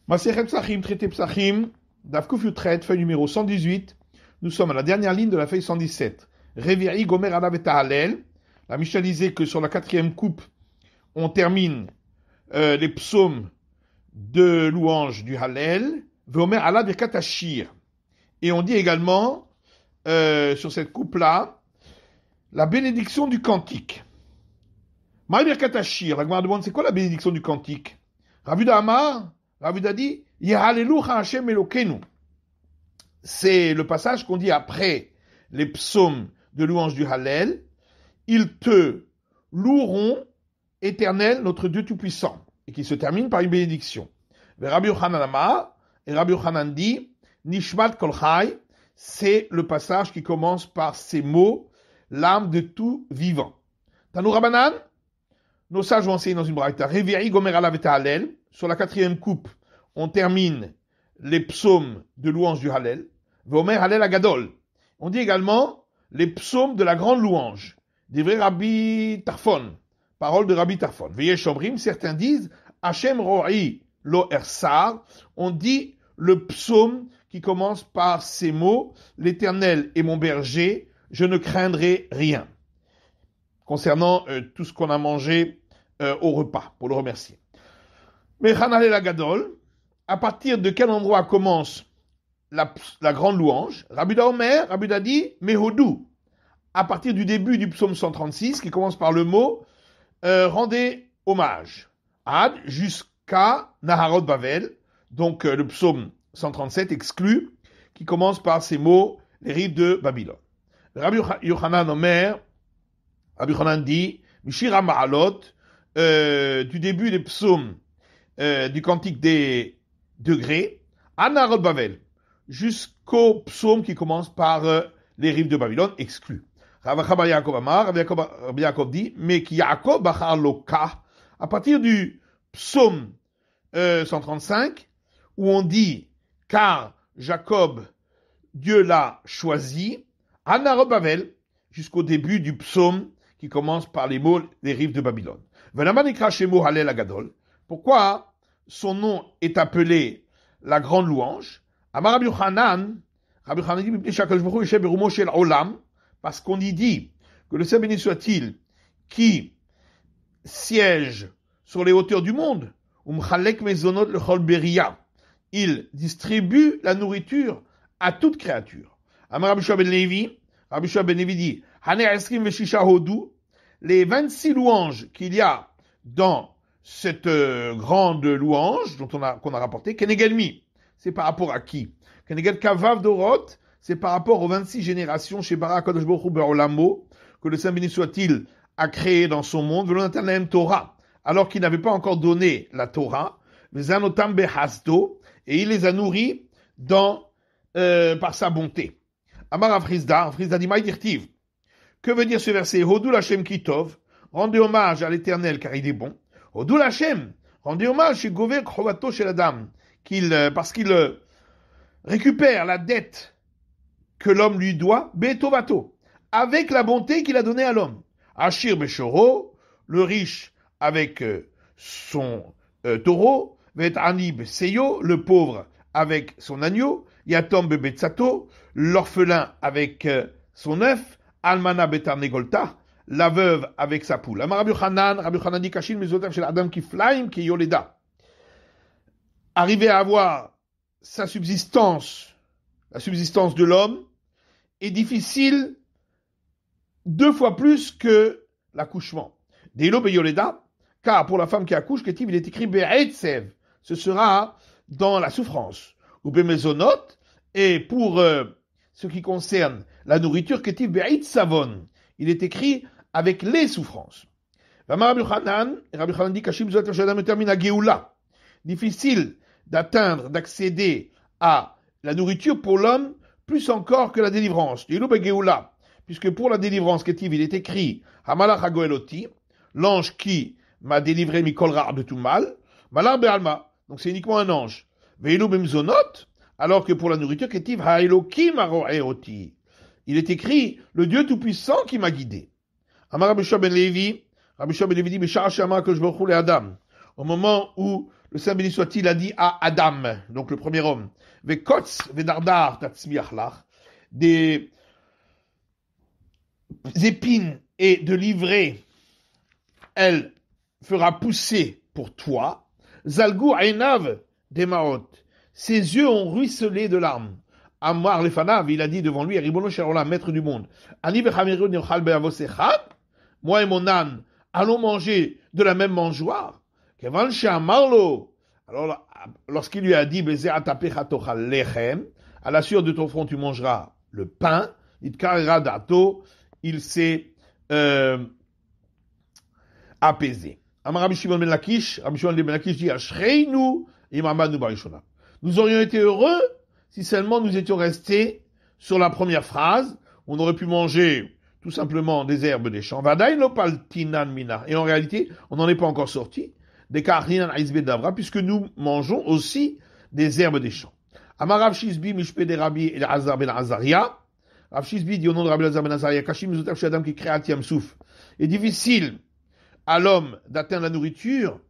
Masechet Psachim, traité Psachim, Daf Kuf Yutret, feuille numéro 118. Nous sommes à la dernière ligne de la feuille 117. Revi'i Gomer Alav et Ta'alel. La Mishnah disait que sur la quatrième coupe, on termine les psaumes de louange du Hallel. Veomer Alav Birkat Hashir. Et on dit également, sur cette coupe-là, la bénédiction du cantique. Maï Birkat Hashir, la Gemara demande, c'est quoi la bénédiction du cantique? Ravuda Amar, Ravuda dit, Yehalelucha Hashem Elokenu. C'est le passage qu'on dit après les psaumes de louange du Hallel. Ils te loueront, éternel, notre Dieu Tout-Puissant. Et qui se termine par une bénédiction. Rabbi Yochanan Amar, et Rabbi Yochanan dit, Nishmat Kol Chai, c'est le passage qui commence par ces mots, l'âme de tout vivant. Tanou Rabanan, nos sages vont enseigner dans une braïta. Revi'i Gomer Alav et Ta'alel. Sur la quatrième coupe, on termine les psaumes de louange du Hallel. Vomer Hallel Agadol. On dit également les psaumes de la grande louange. Des vrais Rabbi Tarfon. Parole de Rabbi Tarfon. Veillez Shomrim, certains disent Hashem Ro'i Lo Ersar. On dit le psaume qui commence par ces mots, l'Éternel est mon berger, je ne craindrai rien. Concernant tout ce qu'on a mangé au repas, pour le remercier. Mais Hanalel Agadol, à partir de quel endroit commence la grande louange? Rabuda Omer, Rabuda dit Mehodou, à partir du début du psaume 136, qui commence par le mot rendez hommage, Ad jusqu'à Naharot Bavel, donc le psaume 137 exclu, qui commence par ces mots, les rives de Babylone. Rabbi Yochanan Omer, Rabbi Yochanan dit Mishira Ma'alot, du début des psaumes du cantique des degrés, à Naharot Bavel, jusqu'au psaume qui commence par les rives de Babylone, exclu. Rabbi Yaakov Amar, Rabbi Yaakov dit, mais qui Yaakov Bachar Loka, à partir du psaume 135, où on dit, car Jacob, Dieu l'a choisi, à Naharot Bavel, jusqu'au début du psaume qui commence par les mots des rives de Babylone. Venaman Shemo Hallel Agadol. Pourquoi son nom est appelé la grande louange? Amar Rabbi Yochanan, Rabbi Yochanan dit, parce qu'on y dit que le Saint béni soit-il qui siège sur les hauteurs du monde, il distribue la nourriture à toute créature. Amar Rabbi Shua ben Levi, Rabbi Shua ben Levi dit, les 26 louanges qu'il y a dans cette grande louange qu'on a rapportée, Kenegelmi, c'est par rapport à qui? Kenegel Kavav Dorot, c'est par rapport aux 26 générations chez Bara Kadosh Baruch Hu Be'olamo, que le Saint béni soit-il a créé dans son monde, Velonatan Torah, alors qu'il n'avait pas encore donné la Torah, Vezanotam Behasdo, et il les a nourris par sa bonté. Amar Afrizda dit Maïdirtiv. Que veut dire ce verset? Hodou Hashem Kitov, rendez hommage à l'Éternel car il est bon. Hodou Hashem, rendez hommage chez Gover Khovato chez la dame, parce qu'il récupère la dette que l'homme lui doit, Betovato, avec la bonté qu'il a donnée à l'homme. Ashir Beshoro, le riche avec son taureau, Vet Anib Seyo, le pauvre avec son agneau, Yatom Bebetsato, l'orphelin avec son œuf, Almana Betarnegolta, la veuve avec sa poule. Amar Rabbi Yochanan dit Kashin Mezotav shel Adam Kiflaim ki Yoleda. Arriver à avoir sa subsistance, la subsistance de l'homme, est difficile 2 fois plus que l'accouchement. Deilo Beyoleda, car pour la femme qui accouche, il est écrit Be'etsev, ce sera dans la souffrance. Ou Bemezonot, et pour ce qui concerne la nourriture, Ketiv Be'it Savon, il est écrit avec les souffrances. Rabbi Yochanan dit Kashim Zot Shadam termine à Géoula. Difficile d'atteindre, d'accéder à la nourriture pour l'homme, plus encore que la délivrance. Puisque pour la délivrance, Ketiv, il est écrit Hamalach Hagoeloti, l'ange qui m'a délivré Mikol Ra' de tout mal, Malar Be'alma, donc c'est uniquement un ange. Ve'elu Bemzonot, alors que pour la nourriture, Ketiv Ha'elokim Aro'eoti, il est écrit le Dieu Tout-Puissant qui m'a guidé. Amar Rabbi Shua ben Levi dit Bishar Shama Kosh Baruch Hu le Adam, au moment où le Saint béni soit-il a dit à Adam, donc le premier homme, Vekotz vedardar tatzmiach lach, des épines et de l'ivraie, elle fera pousser pour toi. Zalgou ainav demaot, ses yeux ont ruisselé de larmes. Amar lefanav, il a dit devant lui, Ribono shel olam, maître du monde, Ani vechameru niochal be'avos echad, moi et mon âne, allons manger de la même mangeoire. Kevan she'amarlo, alors lorsqu'il lui a dit, Beze atapecha tochal lechem, à la sueur de ton front tu mangeras le pain, itkarera dato, il s'est apaisé. Amar Rabbi Shimon ben Lakish, Rabbi Shimon ben Lakish dit, Ashreinu imamanu barishona. Nous aurions été heureux si seulement nous étions restés sur la première phrase, on aurait pu manger tout simplement des herbes des champs. Et en réalité, on n'en est pas encore sorti. Puisque nous mangeons aussi des herbes des champs. Amar Rav Shizbi mishpe de Rabbi Elazar ben Azaria. Rav Shizbi dit au nom de Rabbi Elazar ben Azaria, Kashim Mizotav Shadam qui crée Yam Souf. Il est difficile à l'homme d'atteindre la nourriture,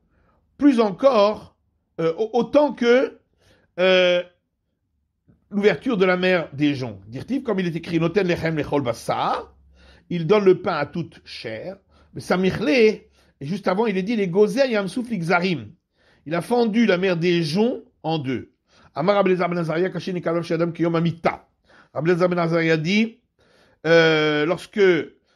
plus encore, autant que l'ouverture de la mer des joncs. Dire-t-il, comme il est écrit, Noten lechem lechol basar, il donne le pain à toute chair. Mais Samichle, et juste avant, il est dit, les gozer yam souf l'ixarim. Il a fendu la mer des joncs en deux. Amar Abelazar ben Azaria, kaché nekalav shadam kiyom amita. Abelazar ben Azaria dit, lorsque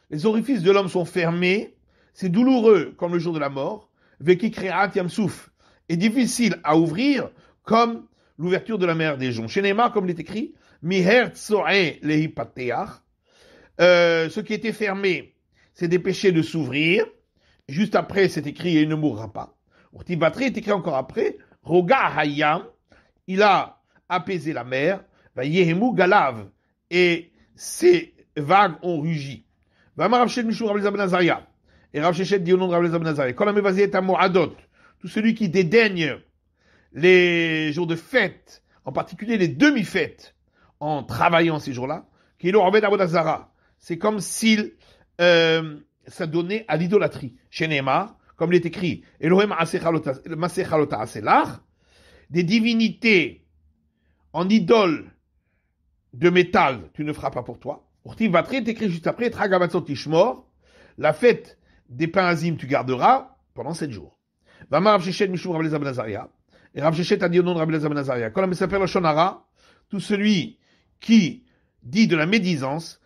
les orifices de l'homme sont fermés, c'est douloureux comme le jour de la mort, veki kreat yam souf, et difficile à ouvrir comme l'ouverture de la mer des joncs. Chez Neymar, comme il est écrit, miher tsoe lehipateach, ce qui était fermé s'est dépêché de s'ouvrir. Juste après, c'est écrit, et il ne mourra pas. Urtibatri est écrit encore après, roga hayam, il a apaisé la mer, va yehemu galav, et ses vagues ont rugi. Va Rav Sheshet Mishou Rav Elazar ben Azaria, et Rav Sheshet dit au nom de Rav Elazar ben Azaria, kol hamevazi et hamoradot, tout celui qui dédaigne les jours de fête, en particulier les demi-fêtes, en travaillant ces jours-là, qui est l'Orved Avodazara. C'est comme s'il s'adonnait à l'idolâtrie. Chez Neymar, comme il est écrit, Elohim Masechalota Aselach, des divinités en idole de métal, tu ne feras pas pour toi. Urtiv Vatre est écrit juste après, Tragavatzot Tishmor, la fête des pains azim tu garderas pendant 7 jours. Vamar Rav Sheshet Mishum Rav Elazar ben Azaria. Et Rav Sheshet a dit au nom de Rav Elazar ben Azaria, quand on s'appelle le Shonara, tout celui qui dit de la médisance,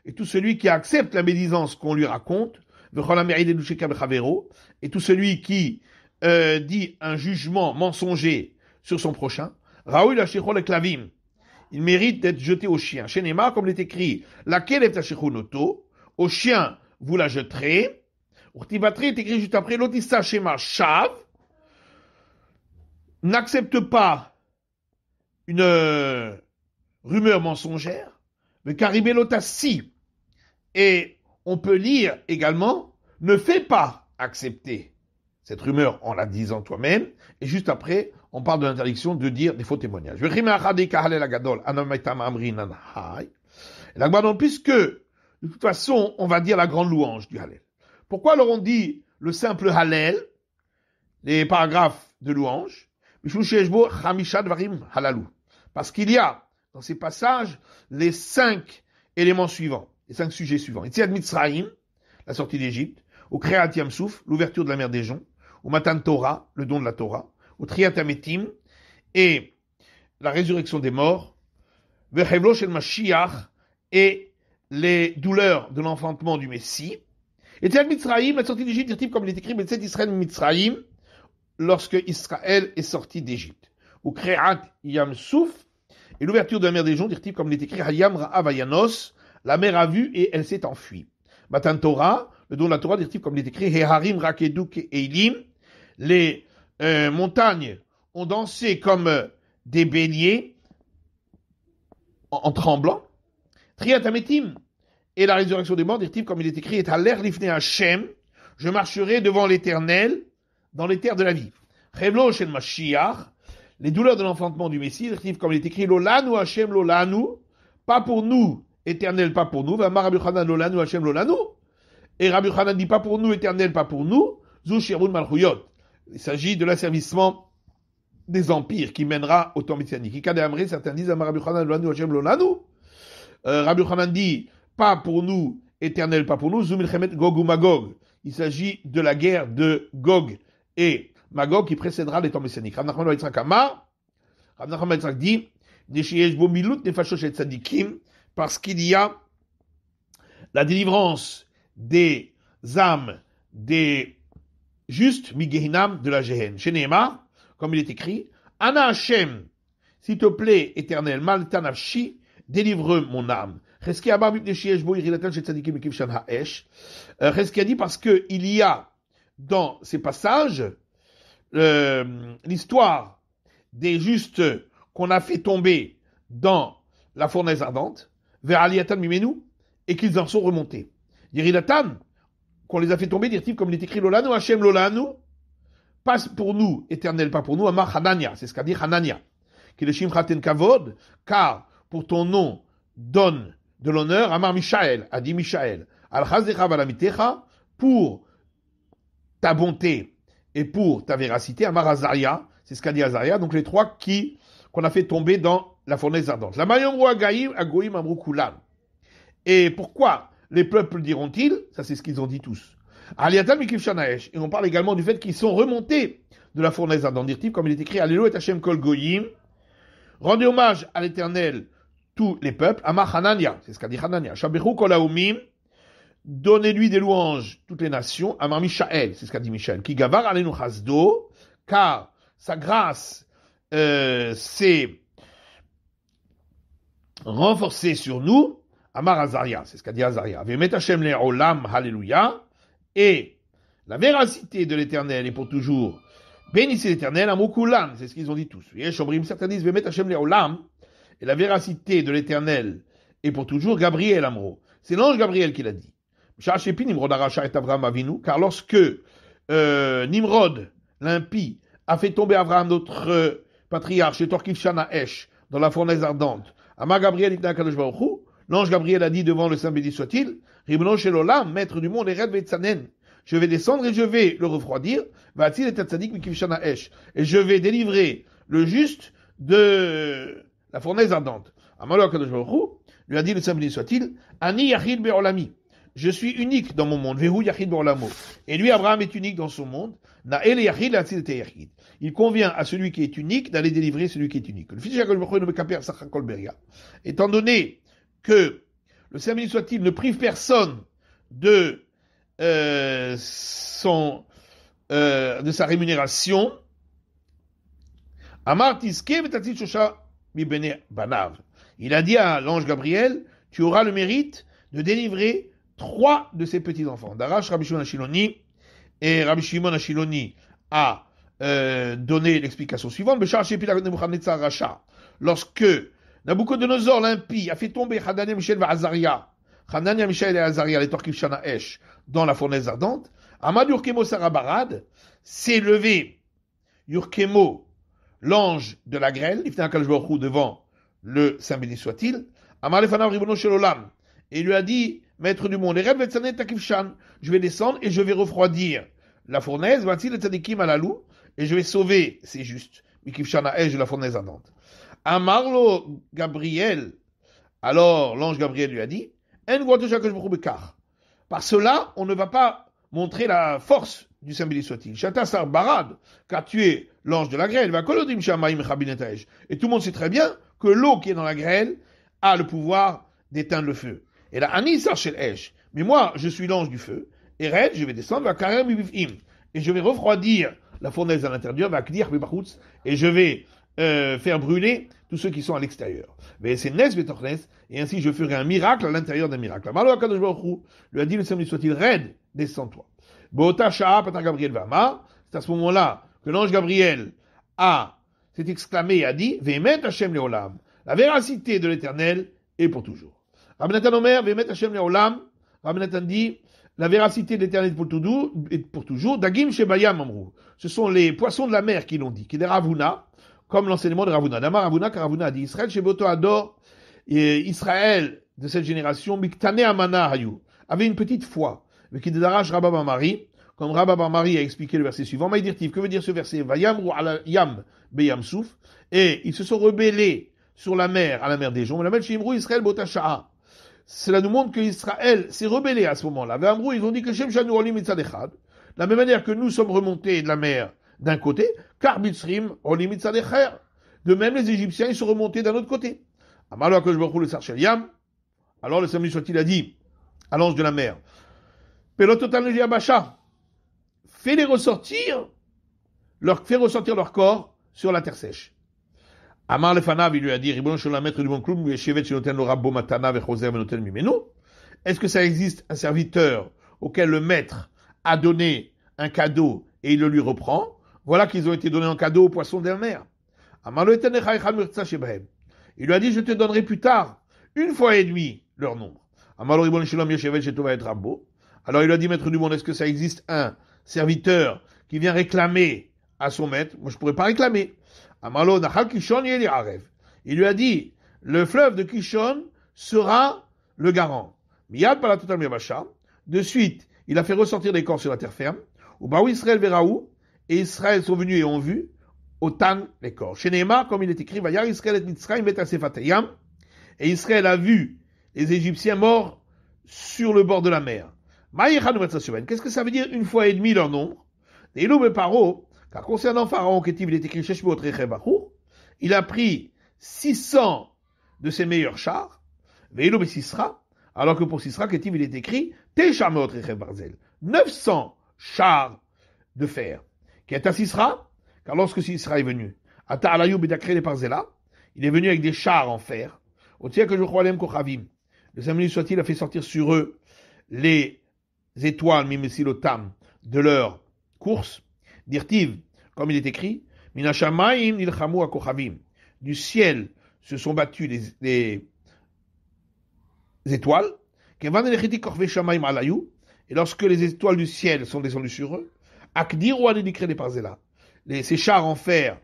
et tout celui qui accepte la médisance qu'on lui raconte, et tout celui qui dit un jugement mensonger sur son prochain, il mérite d'être jeté au chien. Chez Neymar, comme il est écrit, au chien vous la jeterez. Urtibatri est écrit juste après, l'otissa shema shav, n'accepte pas une rumeur mensongère, mais caribelota si. Et on peut lire également, ne fais pas accepter cette rumeur en la disant toi-même, et juste après, on parle de l'interdiction de dire des faux témoignages. Puisque, de toute façon, on va dire la grande louange du Hallel. Pourquoi alors on dit le simple Hallel, les paragraphes de louange? Parce qu'il y a dans ces passages les 5 éléments suivants, les 5 sujets suivants. Yetziat Mitzrayim, la sortie d'Égypte, au Kreat Yam Souf, l'ouverture de la mer des joncs, au Matan Torah, le don de la Torah, au Triat Ametim, et la résurrection des morts, Vechevlo Shel Mashiach, et les douleurs de l'enfantement du Messie. Yetziat Mitzrayim, la sortie d'Égypte, dire comme il est écrit, Yetziat Israël Mitzrayim, lorsque Israël est sorti d'Égypte. Au Kreat Yam Souf, et l'ouverture de la mer des joncs, dire comme il est écrit, Hayam Ra'avayanos, la mer a vu et elle s'est enfuie. Matan Torah, le don de la Torah, dire comme il est écrit, Heharim Rakeduk Eilim, les montagnes ont dansé comme des béliers en tremblant. Triat Ametim, et la résurrection des morts, dire comme il est écrit, et à l'air lifne Hashem, je marcherai devant l'Éternel dans les terres de la vie. Chevlo Shel Mashiach, les douleurs de l'enfantement du Messie, comme il est écrit, Lolanu Hashem Lolanu, pas pour nous, Éternel, pas pour nous. Vamar Rabbi Yochanan Lolanu Hashem Lolanu. Et Rabbi Yochanan dit pas pour nous, Éternel, pas pour nous. Zu Shirun Malchuyot. Il s'agit de l'asservissement des empires qui mènera au temps messianique. Certains disent Rabbi Yochanan dit pas pour nous, éternel, pas pour nous, Zumilchemet Gog ou Magog. Il s'agit de la guerre de Gog et Magog qui précédera les temps messianiques. Rav Nachman bar Yitzhak dit parce qu'il y a la délivrance des âmes des justes, Migehinam, de la Gehen. Chez Nehemar, comme il est écrit, Ana Hashem, s'il te plaît, éternel, Malta Nafshi, délivre mon âme. Cheskia dit parce que il y a dans ces passages l'histoire des justes qu'on a fait tomber dans la fournaise ardente, vers Aliyatan Mimenu, et qu'ils en sont remontés. Yeridatan, qu'on les a fait tomber, dit-il, comme il est écrit, Lolanu Hashem Lolanu, passe pour nous, éternel, pas pour nous, Amar Hanania, c'est ce qu'a dit Hanania, qui le Shimchaten Kavod, car pour ton nom donne de l'honneur, Amar Mishaël, a dit Mishaël, Al-Chazdecha Balamitecha, pour ta bonté et pour ta véracité, Amar Azaria, c'est ce qu'a dit Azaria, donc les trois qu'on a fait tomber dans la fournaise ardente. La Mayomru Agaïm, Agoïm Amru Kulam. Et pourquoi les peuples diront-ils? Ça, c'est ce qu'ils ont dit tous. Aliatam Mikif Shanaesh. Et on parle également du fait qu'ils sont remontés de la fournaise ardente. Dirtiv, comme il est écrit, Alléluia et Hashem Kol Goyim. Rendez hommage à l'Éternel, tous les peuples. Amar Hanania. C'est ce qu'a dit Hanania. Shabechu Kol Haumim. Donnez-lui des louanges, toutes les nations. Amar Mishaël. C'est ce qu'a dit Mishaël. Ki Gavar Alenu Chasdo. Car sa grâce, s'est renforcée sur nous. Amar Azaria, c'est ce qu'a dit Azaria. Vemet Hashem le'olam, hallelujah. Et la véracité de l'Éternel est pour toujours. Bénissez l'Éternel, amukulam, c'est ce qu'ils ont dit tous. Et certains disent Vemet Hashem le'olam. Et la véracité de l'Éternel est pour toujours. Gabriel Amro. C'est l'ange Gabriel qui l'a dit. Nimrod aracha et Avraham avinu. Car lorsque Nimrod, l'impie, a fait tomber Abraham, notre patriarche, et Torkif Shana Esh, dans la fournaise ardente, Amar Gabriel ibn Kadosh Baruch Hu, l'ange Gabriel a dit devant le Saint béni soit-il, Ribnon Shelolam, maître du monde, Ered Vetzanen, je vais descendre et je vais le refroidir, Vatil et Tatzadik Mikif Shana Esh, et je vais délivrer le juste de la fournaise ardente. Amar Kadosh Baruch Hu, lui a dit le Saint béni soit-il, Ani Yachid Be'olami, je suis unique dans mon monde, Vehu Yachid Be'olamo, et lui Abraham est unique dans son monde, Na'el Yachid Latil et Yachid. Il convient à celui qui est unique d'aller délivrer celui qui est unique. Le fils de Jacob Baruch Hu, Mekaper Sachakol Beria. Étant donné que le Saint béni soit-il ne prive personne de sa rémunération, Amar Tiske Vetatil Shosha Mibene Banav. Il a dit à l'ange Gabriel, tu auras le mérite de délivrer 3 de ses petits-enfants. Darash Rabbi Shimon Ashiloni, et Rabbi Shimon Ashiloni a donné l'explication suivante. Lorsque Nabucodonosor, l'impie, a fait tomber Hanania, Mishaël et Azaria, Hanania, Mishaël et Azaria, les Torkif Shana Esh, dans la fournaise ardente, Amad Yurkemo Sarabarad s'est levé, Yurkemo, l'ange de la grêle, Ifna Kalshborou, devant le Saint béni soit-il, Amad Lefanav Ribono Shelolam, et il lui a dit, maître du monde, je vais descendre et je vais refroidir la fournaise, Vatil et Tzadikim Alalou, et je vais sauver ces justes, Mikif Shana Esh de la fournaise ardente. Amarlo Gabriel, alors l'ange Gabriel lui a dit, par cela, on ne va pas montrer la force du Saint béni soit-il. Shatasar Barad, car tu es l'ange de la grêle, va kolodim shamaim chabinetaj. Et tout le monde sait très bien que l'eau qui est dans la grêle a le pouvoir d'éteindre le feu. Et là, Anisar shel esh. Mais moi, je suis l'ange du feu. Et Red, je vais descendre, va karem ibifim. Et je vais refroidir la fournaise à l'intérieur, va kdir bibachutz. Et je vais faire brûler tous ceux qui sont à l'extérieur. Mais c'est Nes Betornes, et ainsi je ferai un miracle à l'intérieur d'un miracle. Malo Akadosh Baruch Hu lui a dit, le Saint soit-il, Red, descends-toi. Beota Sha'a Patar Gabriel Vama, c'est à ce moment-là que l'ange Gabriel s'est exclamé et a dit, Ve'emet Hashem Leolam, la véracité de l'Éternel est pour toujours. Rabbi Nathan Omer, Ve'emet Hashem Leolam, Rabbi Nathan dit, la véracité de l'Éternel est pour toujours. Dagim Shebayam Amrou, ce sont les poissons de la mer qui l'ont dit, qui est des Ravuna, comme l'enseignement de Ravuna. Damar Ravuna, car Ravuna a dit Israël, Sheboto Ador, et Israël de cette génération, Miktane Amana Hayu, avait une petite foi, mais qui dédarrache Rabba Mamari, comme Rabba Bar Mari a expliqué le verset suivant, Maïdirtiv, que veut dire ce verset? Vayamru ala yam beyam souf, et ils se sont rebellés sur la mer, à la mer des joncs. Israël botasha'a. Cela nous montre que Israël s'est rebellé à ce moment-là. Vayamru, ils ont dit que Shem Shanu Olim Mitzad Echad, de la même manière que nous sommes remontés de la mer d'un côté, car Mitzrim Olim Mitzad Echad. De même, les Égyptiens, ils sont remontés d'un autre côté. Alors que je me le Sarchel Yam, alors le Samuel soit-il a dit à l'ange de la mer, Pelototan Bacha, fais ressortir leur corps sur la terre sèche. Amar Lefanav, il lui a dit, Ribon Sholam, maître du bon cloum, Shevet Shenoten le Rabbo Matana, Vechoser Venoten Mimenu. Est-ce que ça existe un serviteur auquel le maître a donné un cadeau et il le lui reprend? Voilà qu'ils ont été donnés en cadeau aux poissons de la mer. Amar Lo Eten Lecha Echad Mirtza Shebehem. Il lui a dit, je te donnerai plus tard, une fois et demie, leur nombre. Amar Lo Ribon Sholam, Shevet Shetova et Rabbo. Alors il lui a dit, maître du monde, est-ce que ça existe un serviteur qui vient réclamer à son maître? Moi, je ne pourrais pas réclamer. Amalo Nachal Kishon Yeli Arev. Il lui a dit, le fleuve de Kishon sera le garant. Miyad Palatotal Miyabasha. De suite, il a fait ressortir les corps sur la terre ferme. Ou Baou Israël Veraou. Et Israël sont venus et ont vu. Otan les corps. Chez Neymar, comme il est écrit, Vayar Israël et Mitzrayim et Asefatayam. Et Israël a vu les Égyptiens morts sur le bord de la mer. Qu'est-ce que ça veut dire une fois et demie leur nombre? Car concernant Pharaon, il est écrit il a pris 600 de ses meilleurs chars, alors que pour Sisra, il est écrit 900 chars de fer. Qui est à Sisra? Car lorsque Sisra est venu, il est venu avec des chars en fer. Le Samuel soit-il a fait sortir sur eux les étoiles mimesilotam de leur course, dirtiv, comme il est écrit, minashamaim nilchamu akochavim, du ciel se sont battus les étoiles, kevan elechiti korve shamaim alayu, et lorsque les étoiles du ciel sont descendues sur eux, akdir ou anédikre des parzela, ces chars en fer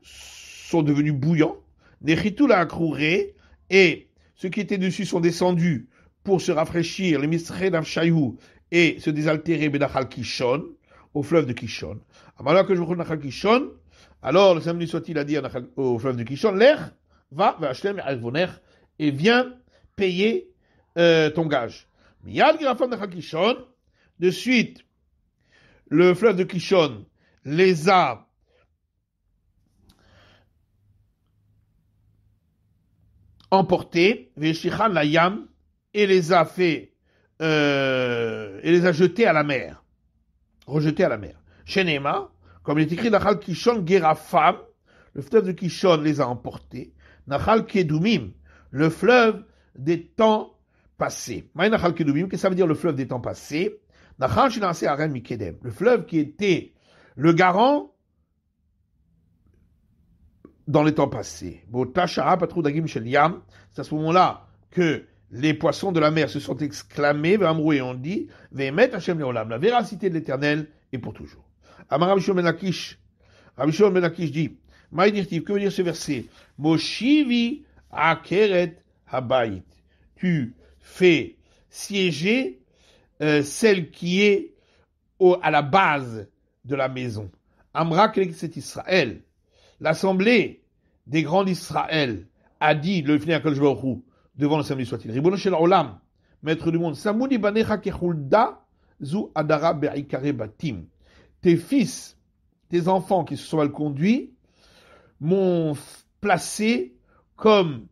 sont devenus bouillants, nechitu la akrouré, et ceux qui étaient dessus sont descendus pour se rafraîchir, les misre d'Avshayou, et se désaltérer Benachal Kishon, au fleuve de Kishon. Alors que je vous Nachal Kishon, alors le samedi soit-il a dit au fleuve de Kishon, l'air va acheter et viens payer ton gage. Miyad Girafam Nachal Kishon, de suite, le fleuve de Kishon les a emportés, Veshichan la Yam, et les a fait et les a jetés à la mer, rejetés à la mer. Shenema, comme il est écrit, Nachal Kishon Gerafam, le fleuve de Kishon les a emportés. Nachal Kedumim, le fleuve des temps passés. Maï Nachal Kedumim, qu'est-ce que ça veut dire le fleuve des temps passés? Nachal Shinase Arem Mikedem, le fleuve qui était le garant dans les temps passés. Botashara Patrou Dagim Shel Yam, c'est à ce moment-là que les poissons de la mer se sont exclamés, et ont dit, Ve'emet Hashem leolam, la véracité de l'Éternel est pour toujours. Amar Rabbi Shimon ben Lakish dit, Maïdirtiv, que veut dire ce verset? Moshivi akeret habayit. Tu fais siéger celle qui est à la base de la maison. Amra c'est Israël. L'assemblée des grands d'Israël a dit, le Fnei HaKadosh Baruch Hu, devant le samedi soit-il, Ribono shel olam, maître du monde, Samouni banecha kechulda zu adara be'ikare batim. Tes fils, tes enfants qui se sont mal conduits, m'ont placé comme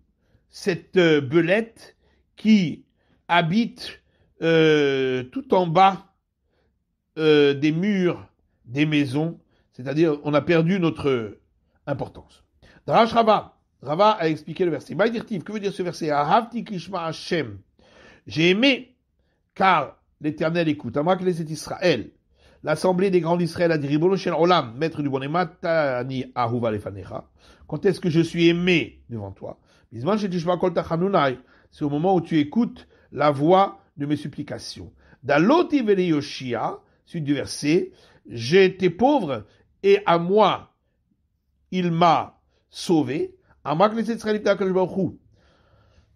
cette belette qui habite tout en bas des murs des maisons, c'est-à-dire on a perdu notre importance. Darash Rava a expliqué le verset. Que veut dire ce verset? Ahavti kishma Hashem. J'ai aimé, car l'Éternel écoute. Amra c'est Israël. L'assemblée des grands d'Israël a dit, Ribono shel olam, maître du bon Matani ahuva lefanecha. Quand est-ce que je suis aimé devant toi? C'est au moment où tu écoutes la voix de mes supplications. Daloti vele Yoshia, suite du verset, j'étais pauvre et à moi il m'a sauvé.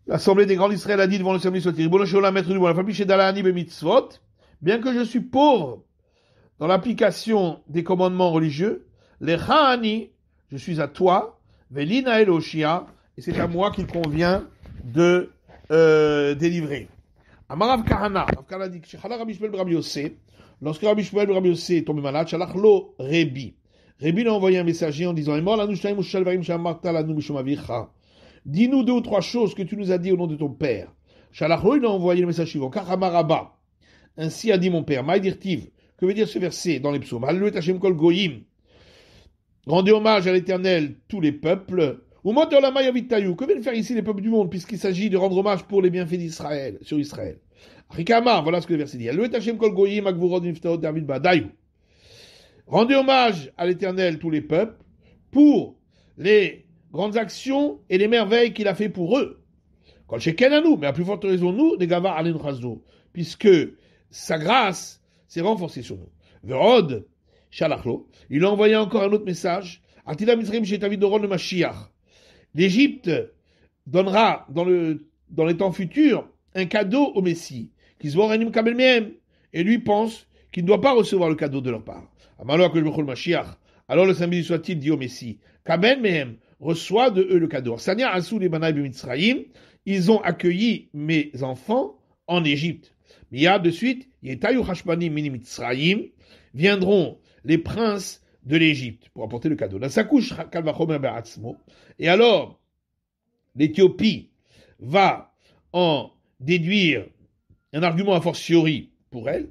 L'assemblée des grands d'Israël a dit devant le samedi soit maître du bon, bien que je suis pauvre dans l'application des commandements religieux, les Cha'ani, je suis à toi, Velina Eloshia, et c'est à moi qu'il convient de délivrer. Amarav Kahana, Rav Kahana dit que Rabbi Shmuel ben Rabbi Yossé, lorsque Rabbi Shmuel ben Rabbi Yossé est tombé malade, Shalach lo Rebi. Rebi lui a envoyé un messager en disant, dis-nous 2 ou 3 choses que tu nous as dit au nom de ton père. Shalach lo, il a envoyé le message suivant, Kachamaraba. Ainsi a dit mon père, Maïdirtiv. Que veut dire ce verset dans les psaumes? Alléluia Hashem kol goyim. Rendez hommage à l'Éternel tous les peuples. Que viennent faire ici les peuples du monde, puisqu'il s'agit de rendre hommage pour les bienfaits d'Israël, sur Israël. Rikamar, voilà ce que le verset dit. Rendez hommage à l'Éternel tous les peuples pour les grandes actions et les merveilles qu'il a fait pour eux. Quand chacun à nous, mais à plus forte raison nous, des gavar alen chazo, puisque sa grâce s'est renforcée sur nous. Verod, Shalachlo, il a envoyé encore un autre message. Atila Mitzrayim chez David Doron le Mashiach. L'Égypte donnera dans les temps futurs un cadeau au Messie, qui se voit kabel mehem, et lui pense qu'il ne doit pas recevoir le cadeau de leur part. Alors le Saint béni soit-il dit au Messie, kabel mehem, reçoit de eux le cadeau. Sania asou les banaï b'Mitzrayim, ils ont accueilli mes enfants en Égypte. Mais il y a de suite, yetayu hashpanim mini Mitzrayim, viendront les princes de l'Égypte pour apporter le cadeau. Et alors, l'Éthiopie va en déduire un argument a fortiori pour elle.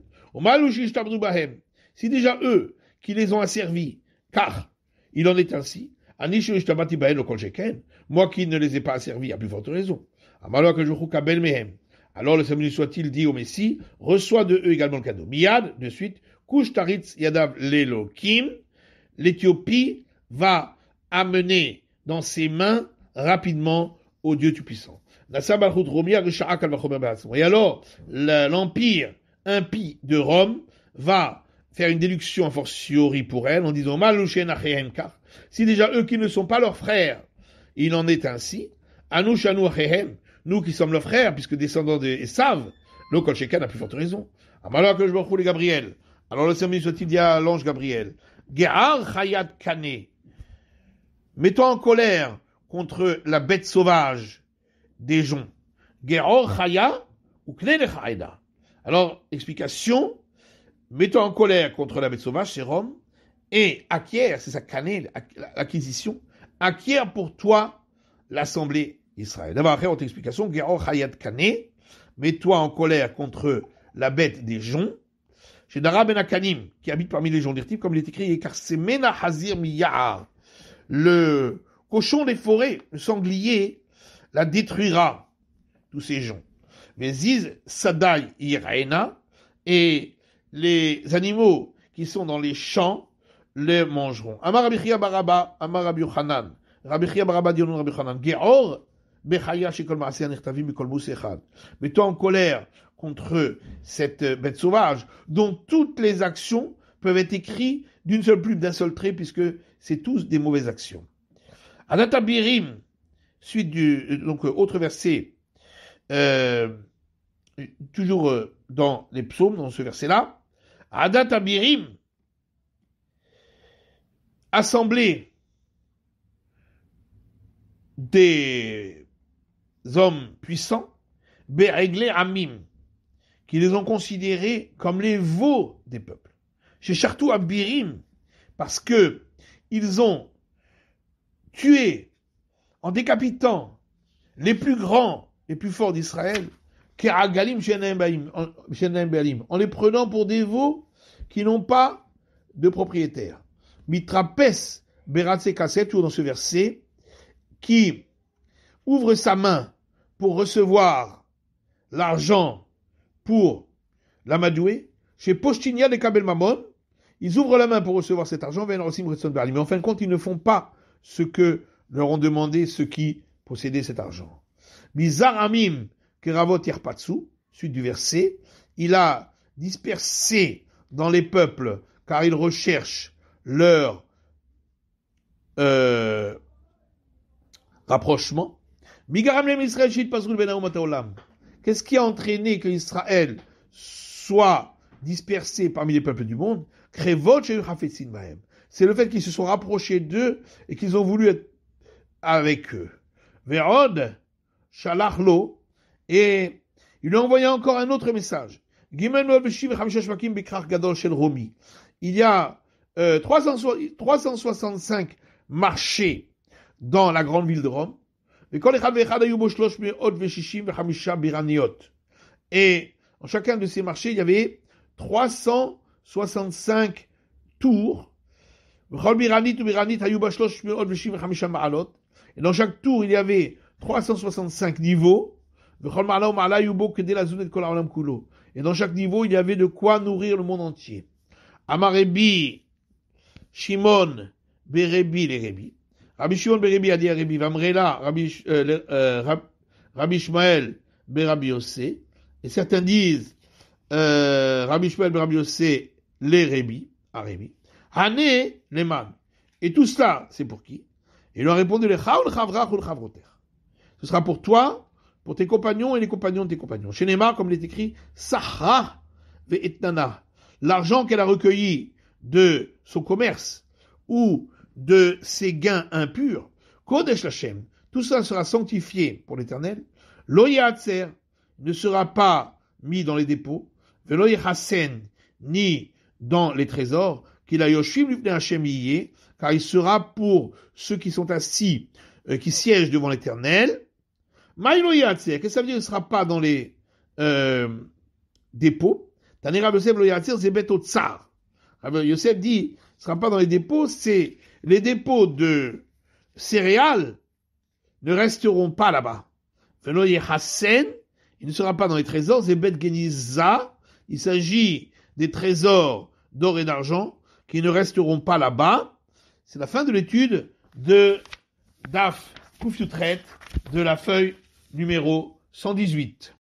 Si déjà eux qui les ont asservis, car il en est ainsi, moi qui ne les ai pas asservis, à plus forte raison. Alors le Saint soit-il dit au Messie, reçoit de eux également le cadeau. Miyad, de suite, Kush Taritz Yadav Lelokim, l'Éthiopie va amener dans ses mains rapidement au Dieu Tout-Puissant. Et alors, l'empire impie de Rome va faire une déduction a fortiori pour elle en disant si déjà eux qui ne sont pas leurs frères, il en est ainsi, nous qui sommes leurs frères, puisque descendants d'Esav, le Kol Shekan a plus forte raison. Alors que je me retrouve les Gabriel. Alors le Seigneur soit-il dit à l'ange Gabriel, Ge'ar Chayat Kane, mets-toi en colère contre la bête sauvage des joncs. Ge'or Chaya ou Kne Lechaïda. Alors, explication, mets-toi en colère contre la bête sauvage, c'est Rome, et acquiert, c'est ça Kane, l'acquisition, acquiert pour toi l'assemblée Israël. D'abord, après, autre explication, Ge'or Chayat Kane, mets-toi en colère contre la bête des joncs. Chez Dara Ben Akanim, qui habite parmi les gens d'Irtif, comme il est écrit, car c'est Mena Hazir Miyahar, le cochon des forêts, le sanglier, la détruira, tous ces gens. Mais Ziz Sadai Iraena, et les animaux qui sont dans les champs les mangeront. Amar Rabbi Chia Baraba, Amar Rabbi Yochanan, Rabbi Chia Baraba dit au nom de Rabbi Yochanan, Geor Bechaya Shekol Maaseh Anirtavim Mikol Mous Echad. Mets-toi en colère contre cette bête sauvage, dont toutes les actions peuvent être écrites d'une seule plume, d'un seul trait, puisque c'est tous des mauvaises actions. Adata Birim, suite donc autre verset, toujours dans les psaumes, dans ce verset-là, Adata Birim, assemblée des hommes puissants, Be'egle Amim, qui les ont considérés comme les veaux des peuples. Chez Chartou Abirim, parce que ils ont tué, en décapitant les plus grands, les plus forts d'Israël, Keragalim en les prenant pour des veaux qui n'ont pas de propriétaire. Mitrapes Beratse Kasset, ou dans ce verset, qui ouvre sa main pour recevoir l'argent pour l'amadouer, chez Poshtinia de Kabel Mamon, ils ouvrent la main pour recevoir cet argent, mais en fin de compte, ils ne font pas ce que leur ont demandé ceux qui possédaient cet argent. Bizar Amim Keravot Yerpatsu, suite du verset, il a dispersé dans les peuples, car ils recherchent leur rapprochement. Qu'est-ce qui a entraîné que Israël soit dispersés parmi les peuples du monde, krevot shehu chafetzin bahem. C'est le fait qu'ils se sont rapprochés d'eux et qu'ils ont voulu être avec eux. Ve'od shalach lo, et il lui a envoyé encore un autre message. Gimel me'od v'shiv v'chamisha shvakim b'krach gadol shel Romi. Il y a 365 marchés dans la grande ville de Rome. Et en chacun de ces marchés, il y avait 365 tours. Et dans chaque tour, il y avait 365 niveaux. Et dans chaque niveau, il y avait de quoi nourrir le monde entier. Amarebi, Shimon, Berebi, les Rebi. Rabbi Shimon Berebi a dit à Rebi, Vamrela, Rabbi Ishmael, Berabi Yossé. Et certains disent, Rabbi Ishmael, Berabi Yossé, les Rebi, à Rebi. Hane, Leman. Et tout cela, c'est pour qui? Et il a répondu, le Chaol, Chavrach ou le Chavroter. Ce sera pour toi, pour tes compagnons et les compagnons de tes compagnons. Chez Neymar, comme il est écrit, Sahra ve'etnana. L'argent qu'elle a recueilli de son commerce ou de ses gains impurs, Kodesh Lachem, tout ça sera sanctifié pour l'Éternel. Lo yatser ne sera pas mis dans les dépôts, velo yachasen ni dans les trésors, qu'il a yoshim lifnei Hashem yiyeh, car il sera pour ceux qui sont assis, qui siègent devant l'Éternel. Maïlo yatser, qu'est-ce que ça veut dire? Il ne sera pas dans les dépôts. Tani Rav Yosef lo yatser zebet otsar. Rav Yosef dit, ce ne sera pas dans les dépôts, c'est les dépôts de céréales ne resteront pas là-bas. Velo yechasen, il ne sera pas dans les trésors, zebet geniza, il s'agit des trésors d'or et d'argent qui ne resteront pas là-bas. C'est la fin de l'étude de Daf Kuf Yutret de la feuille numéro 118.